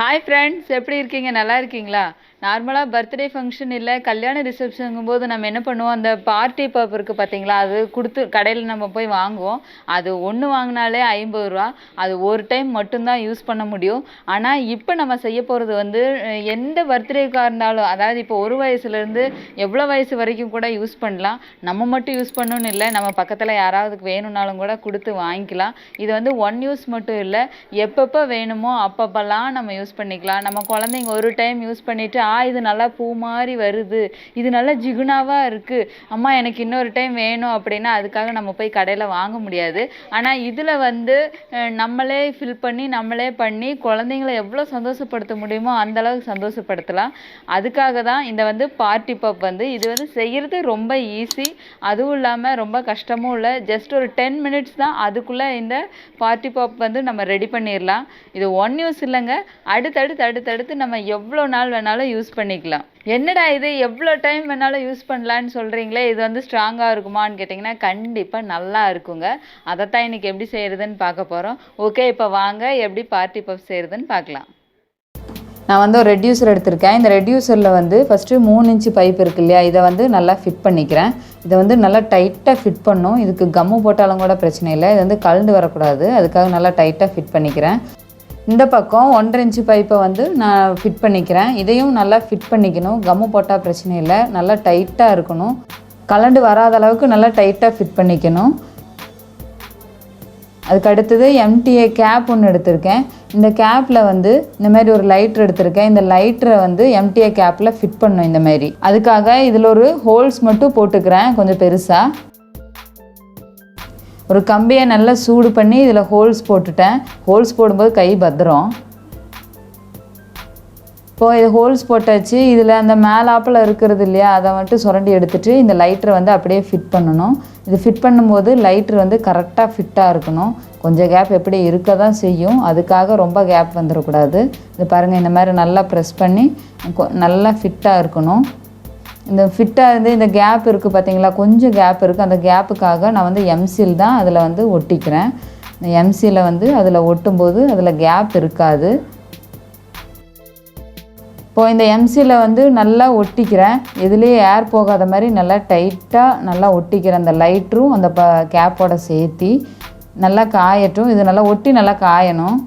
Hi friends, எப்படி இருக்கீங்க? நல்லா இருக்கீங்களா? நார்மலாக பர்த்டே ஃபங்க்ஷன் இல்லை கல்யாண ரிசப்ஷனுங்கும்போது நம்ம என்ன பண்ணுவோம், அந்த பார்ட்டி பப் இருக்குது பார்த்தீங்களா, அது கொடுத்து கடையில் நம்ம போய் வாங்குவோம். அது ஒன்று வாங்கினாலே 50 ரூபா. அது ஒரு டைம் மட்டும்தான் யூஸ் பண்ண முடியும். ஆனால் இப்போ நம்ம செய்ய போகிறது வந்து எந்த பர்த்டேக்காக இருந்தாலும், அதாவது இப்போ ஒரு வயசுலேருந்து எவ்வளோ வயசு வரைக்கும் கூட யூஸ் பண்ணலாம். நம்ம மட்டும் யூஸ் பண்ணணும்னு இல்லை, நம்ம பக்கத்தில் யாராவது வேணும்னாலும் கூட கொடுத்து வாங்கிக்கலாம். இது வந்து ஒன் யூஸ் மட்டும் இல்லை, எப்பப்போ வேணுமோ அப்பப்போலாம் நம்ம யூஸ் பண்ணிக்கலாம். நம்ம குழந்தைங்க ஒரு டைம் யூஸ் பண்ணிவிட்டு இது நல்லா பூ மாதிரி வருது, இது நல்லா ஜிகுனாவாக இருக்குது, அம்மா எனக்கு இன்னொரு டைம் வேணும் அப்படின்னா அதுக்காக நம்ம போய் கடையில் வாங்க முடியாது. ஆனால் இதில் வந்து நம்மளே ஃபில் பண்ணி நம்மளே பண்ணி குழந்தைங்கள எவ்வளோ சந்தோஷப்படுத்த முடியுமோ அந்தளவுக்கு சந்தோஷப்படுத்தலாம். அதுக்காக தான் இந்த வந்து பார்ட்டி பப் வந்து இது வந்து செய்கிறது ரொம்ப ஈஸி. அதுவும் இல்லாமல் ரொம்ப கஷ்டமும் இல்லை. ஜஸ்ட் ஒரு 10 மினிட்ஸ் தான், அதுக்குள்ளே இந்த பார்ட்டி பப் வந்து நம்ம ரெடி பண்ணிடலாம். இது ஒன் யூஸ் இல்லைங்க, அடுத்தடுத்து நம்ம எவ்வளோ நாள் வேணாலும் யூஸ் பண்ணிக்கலாம். என்னடா இது எவ்வளோ டைம் வேணாலும் யூஸ் பண்ணலான்னு சொல்கிறீங்களே, இது வந்து ஸ்ட்ராங்காக இருக்குமான்னு கேட்டிங்கன்னா கண்டிப்பாக நல்லா இருக்குங்க. அதைத்தான் இன்றைக்கி எப்படி செய்கிறதுன்னு பார்க்க போகிறோம். ஓகே, இப்போ வாங்க எப்படி பார்ட்டி பப் செய்கிறதுன்னு பார்க்கலாம். நான் வந்து ஒரு ரெடியூசர் எடுத்திருக்கேன். இந்த ரெடியூசரில் வந்து ஃபஸ்ட்டு 3 இன்ச்சு பைப் இருக்கு இல்லையா, இதை வந்து நல்லா ஃபிட் பண்ணிக்கிறேன். இதை வந்து நல்லா டைட்டாக ஃபிட் பண்ணும். இதுக்கு கம்மு போட்டாலும் கூட பிரச்சனை இல்லை, இது வந்து கலந்து வரக்கூடாது, அதுக்காக நல்லா டைட்டாக ஃபிட் பண்ணிக்கிறேன். இந்த பக்கம் 1.5 இன்ச்சு பைப்பை வந்து நான் ஃபிட் பண்ணிக்கிறேன். இதையும் நல்லா ஃபிட் பண்ணிக்கணும். கம்மு போட்டால் பிரச்சனை இல்லை, நல்லா டைட்டாக இருக்கணும். கலண்டு வராத அளவுக்கு நல்லா டைட்டாக ஃபிட் பண்ணிக்கணும். அதுக்கு அடுத்தது எம்டிஏ கேப் ஒன்று எடுத்திருக்கேன். இந்த கேப்பில் வந்து இந்த மாதிரி ஒரு லைட்ரு எடுத்திருக்கேன். இந்த லைட்டரை வந்து எம்டிஏ கேப்பில் ஃபிட் பண்ணணும் இந்த மாதிரி. அதுக்காக இதில் ஒரு ஹோல்ஸ் மட்டும் போட்டுக்கிறேன், கொஞ்சம் பெருசாக. ஒரு கம்பியை நல்லா சூடு பண்ணி இதில் ஹோல்ஸ் போட்டுட்டேன். ஹோல்ஸ் போடும்போது கை பத்திரம். இப்போது இது ஹோல்ஸ் போட்டாச்சு. இதில் அந்த மேலாப்பில் இருக்கிறது இல்லையா, அதை மட்டும் சுரண்டி எடுத்துகிட்டு இந்த லைட்டரை வந்து அப்படியே ஃபிட் பண்ணணும். இது ஃபிட் பண்ணும்போது லைட்ரு வந்து கரெக்டாக ஃபிட்டாக இருக்கணும். கொஞ்சம் கேப் எப்படி இருக்க தான் செய்யும், அதுக்காக ரொம்ப கேப் வந்துடக்கூடாது. இது பாருங்கள், இந்த மாதிரி நல்லா ப்ரெஸ் பண்ணி நல்லா ஃபிட்டாக இருக்கணும். இந்த ஃபிட்டாக இருந்து இந்த கேப் இருக்குது பார்த்தீங்களா, கொஞ்சம் கேப் இருக்குது. அந்த கேப்புக்காக நான் வந்து எம்சில் தான் அதில் வந்து ஒட்டிக்கிறேன். இந்த எம்சியில் வந்து அதில் ஒட்டும்போது அதில் கேப் இருக்காது. இப்போது இந்த எம்சியில் வந்து நல்லா ஒட்டிக்கிறேன். எதுலேயே ஏர் போகாத மாதிரி நல்லா டைட்டாக நல்லா ஒட்டிக்கிறேன். அந்த லைட்டரும் அந்த கேப்போட சேர்த்தி நல்லா காயட்டும். இது நல்லா ஒட்டி நல்லா காயணும்.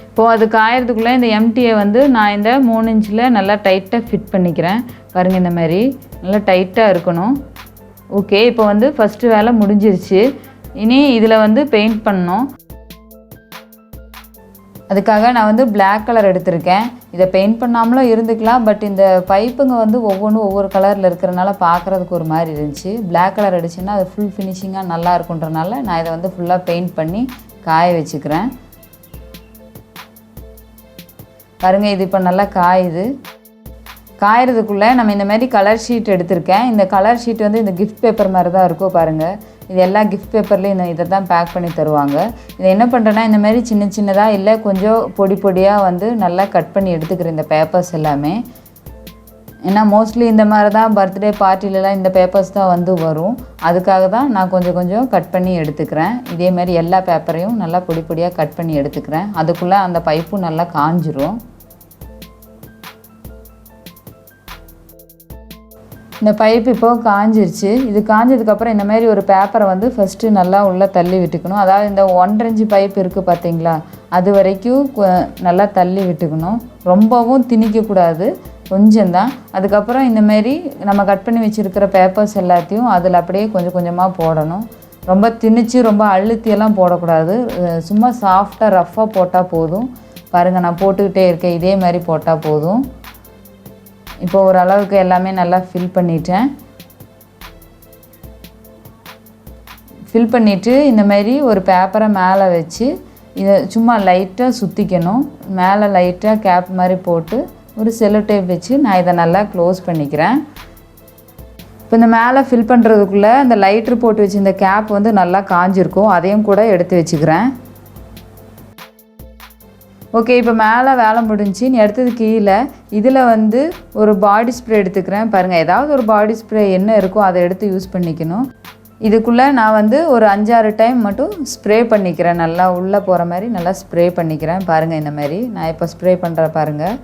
இப்போது அது காயறதுக்குள்ளே இந்த எம்டியை வந்து நான் இந்த 3 இன்ச்சில் நல்லா டைட்டாக ஃபிட் பண்ணிக்கிறேன். பாருங்கள், இந்த மாதிரி நல்லா டைட்டாக இருக்கணும். ஓகே, இப்போ வந்து ஃபஸ்ட்டு வேலை முடிஞ்சிருச்சு. இனி இதில் வந்து பெயிண்ட் பண்ணணும். அதுக்காக நான் வந்து பிளாக் கலர் எடுத்திருக்கேன். இதை பெயிண்ட் பண்ணாமலும் இருந்துக்கலாம், பட் இந்த பைப்புங்க வந்து ஒவ்வொன்றும் ஒவ்வொரு கலரில் இருக்கிறனால பார்க்குறதுக்கு ஒரு மாதிரி இருந்துச்சு. பிளாக் கலர் அடிச்சுன்னா அது ஃபுல் ஃபினிஷிங்காக நல்லா இருக்குன்றனால நான் இதை வந்து ஃபுல்லாக பெயிண்ட் பண்ணி காய வச்சுக்கிறேன். பாருங்கள், இது இப்போ நல்லா காயுது. காயறதுக்குள்ளே நம்ம இந்த மாதிரி கலர் ஷீட் எடுத்திருக்கேன். இந்த கலர் ஷீட் வந்து இந்த கிஃப்ட் பேப்பர் மாதிரி தான் இருக்கும் பாருங்கள். இது எல்லா கிஃப்ட் பேப்பர்லேயும் இதை தான் பேக் பண்ணி தருவாங்க. இதை என்ன பண்ணுறேன்னா, இந்த மாதிரி சின்ன சின்னதாக இல்லை கொஞ்சம் பொடி பொடியாக வந்து நல்லா கட் பண்ணி எடுத்துக்கிறேன் இந்த பேப்பர்ஸ் எல்லாமே. ஏன்னா மோஸ்ட்லி இந்த மாதிரி தான் பர்த்டே பார்ட்டிலலாம் இந்த பேப்பர்ஸ் தான் வந்து வரும். அதுக்காக தான் நான் கொஞ்சம் கொஞ்சம் கட் பண்ணி எடுத்துக்கிறேன். இதே மாதிரி எல்லா பேப்பரையும் நல்லா பொடி பொடியாக கட் பண்ணி எடுத்துக்கிறேன். அதுக்குள்ளே அந்த பைப்பும் நல்லா காஞ்சிரும். இந்த பைப் இப்போது காஞ்சிருச்சு. இது காஞ்சதுக்கப்புறம் இந்த மாதிரி ஒரு பேப்பரை வந்து ஃபஸ்ட்டு நல்லா உள்ளே தள்ளி விட்டுக்கணும். அதாவது இந்த 1.5 இன்ச்சு பைப் இருக்குது பார்த்தீங்களா, அது வரைக்கும் நல்லா தள்ளி விட்டுக்கணும். ரொம்பவும் திணிக்கக்கூடாது, கொஞ்சம்தான். அதுக்கப்புறம் இந்தமாரி நம்ம கட் பண்ணி வச்சுருக்கிற பேப்பர்ஸ் எல்லாத்தையும் அதில் அப்படியே கொஞ்சம் கொஞ்சமாக போடணும். ரொம்ப திணிச்சு ரொம்ப அழுத்தியெல்லாம் போடக்கூடாது. சும்மா சாஃப்டாக ரஃப்பாக போட்டால் போதும். பாருங்கள், நான் போட்டுக்கிட்டே இருக்கேன், இதே மாதிரி போட்டால் போதும். இப்போ ஓரளவுக்கு எல்லாமே நல்லா ஃபில் பண்ணிட்டேன். ஃபில் பண்ணிவிட்டு இந்த மாதிரி ஒரு பேப்பரை மேலே வச்சு இதை சும்மா லைட்டாக சுற்றிக்கணும். மேலே லைட்டாக கேப் மாதிரி போட்டு ஒரு செல்லோ டேப் வச்சு நான் இதை நல்லா க்ளோஸ் பண்ணிக்கிறேன். இப்போ இந்த மேலே ஃபில் பண்ணுறதுக்குள்ளே இந்த லைட்ரு போட்டு வச்சு இந்த கேப் வந்து நல்லா காஞ்சிருக்கும், அதையும் கூட எடுத்து வச்சுக்கிறேன். ஓகே, இப்போ மேலே வேலை முடிஞ்சு நீ அடுத்தது கீழே இதில் வந்து ஒரு பாடி ஸ்ப்ரே எடுத்துக்கிறேன். பாருங்கள், ஏதாவது ஒரு பாடி ஸ்ப்ரே என்ன இருக்கோ அதை எடுத்து யூஸ் பண்ணிக்கணும். இதுக்குள்ளே நான் வந்து ஒரு 5-6 டைம் மட்டும் ஸ்ப்ரே பண்ணிக்கிறேன். நல்லா உள்ளே போகிற மாதிரி நல்லா ஸ்ப்ரே பண்ணிக்கிறேன். பாருங்கள் இந்த மாதிரி நான் இப்போ ஸ்ப்ரே பண்ணுற பாருங்கள்.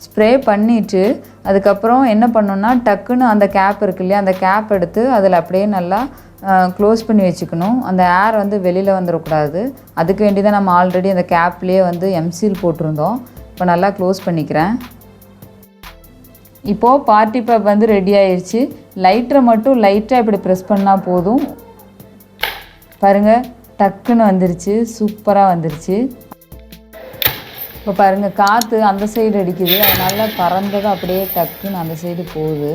ஸ்ப்ரே பண்ணிவிட்டு அதுக்கப்புறம் என்ன பண்ணணுன்னா டக்குன்னு அந்த கேப் இருக்கு இல்லையா, அந்த கேப் எடுத்து அதில் அப்படியே நல்லா க்ளோஸ் பண்ணி வச்சுக்கணும். அந்த ஏர் வந்து வெளியில் வந்துடக்கூடாது. அதுக்கு வேண்டி தான் நம்ம ஆல்ரெடி அந்த கேப்லேயே வந்து எம்சீல் போட்டிருந்தோம். இப்போ நல்லா க்ளோஸ் பண்ணிக்கிறேன். இப்போது பார்ட்டி பேப் வந்து ரெடி ஆயிடுச்சு. லைட்டரை மட்டும் லைட்டாக இப்படி ப்ரெஸ் பண்ணால் போதும். பாருங்கள் டக்குன்னு வந்துருச்சு, சூப்பராக வந்துருச்சு. இப்போ பாருங்கள் காற்று அந்த சைடு அடிக்குது, அதனால் பறந்தது அப்படியே டக்குன்னு அந்த சைடு போகுது.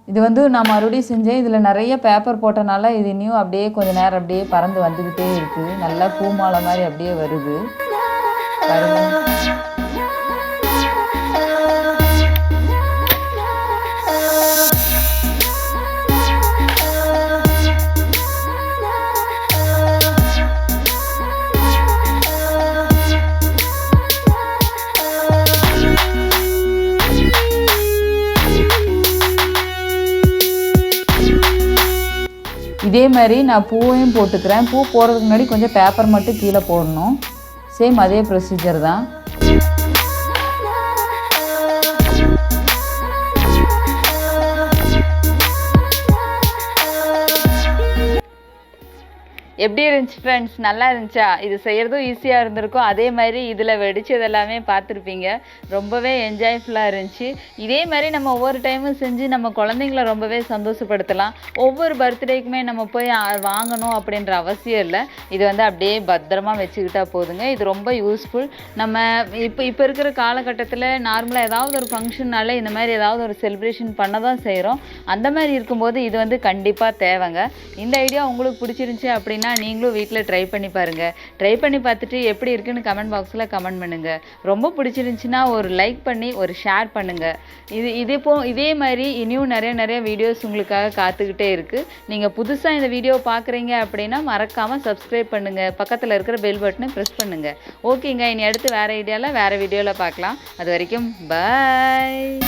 இது வந்து நான் மறுபடியும் செஞ்சேன். இதில் நிறைய பேப்பர் போட்டனால இது இன்னும் அப்படியே கொஞ்சம் நேரம் அப்படியே பறந்து வந்துக்கிட்டே இருக்குது. நல்லா பூமாலை மாதிரி அப்படியே வருது பாருங்கள். இதே மாதிரி நான் பூவையும் போட்டுக்கிறேன். பூ போடுறதுக்கு முன்னாடி கொஞ்சம் பேப்பர் மட்டும் கீழே போடணும். சேம் அதே ப்ரொசீஜர் தான். எப்படி இருந்துச்சு ஃப்ரெண்ட்ஸ்? நல்லா இருந்துச்சா? இது செய்கிறதும் ஈஸியாக இருந்திருக்கும். அதே மாதிரி இதில் வெடிச்சது எல்லாமே பார்த்துருப்பீங்க. ரொம்பவே என்ஜாய்ஃபுல்லாக இருந்துச்சு. இதே மாதிரி நம்ம ஒவ்வொரு டைமும் செஞ்சு நம்ம குழந்தைங்கள ரொம்பவே சந்தோஷப்படுத்தலாம். ஒவ்வொரு பர்த்டேக்குமே நம்ம போய் வாங்கணும் அப்படின்ற அவசியம் இல்லை. இது வந்து அப்படியே பத்திரமா வச்சுக்கிட்டா போதுங்க. இது ரொம்ப யூஸ்ஃபுல். நம்ம இப்போ இருக்கிற காலகட்டத்தில் நார்மலாக ஏதாவது ஒரு ஃபங்க்ஷன்னால இந்த மாதிரி ஏதாவது ஒரு செலிப்ரேஷன் பண்ண தான் செய்கிறோம். அந்த மாதிரி இருக்கும்போது இது வந்து கண்டிப்பாக தேவைங்க. இந்த ஐடியா உங்களுக்கு பிடிச்சிருந்துச்சி அப்படின்னா நீங்களும் வீட்டில் ட்ரை பண்ணி பாருங்கள். ட்ரை பண்ணி பார்த்துட்டு எப்படி இருக்குன்னு கமெண்ட் பாக்ஸில் கமெண்ட் பண்ணுங்கள். ரொம்ப பிடிச்சிருந்துச்சின்னா ஒரு லைக் பண்ணி ஒரு ஷேர் பண்ணுங்கள். இதே மாதிரி இன்னும் நிறைய வீடியோஸ் உங்களுக்காக காத்துக்கிட்டே இருக்குது. நீங்கள் புதுசாக இந்த வீடியோ பார்க்குறீங்க அப்படின்னா மறக்காமல் சப்ஸ்கிரைப் பண்ணுங்கள். பக்கத்தில் இருக்கிற பெல் பட்டனை ப்ரெஸ் பண்ணுங்கள். ஓகேங்க, இனி அடுத்து வேறு வீடியோவில் பார்க்கலாம். அது வரைக்கும் பாய்.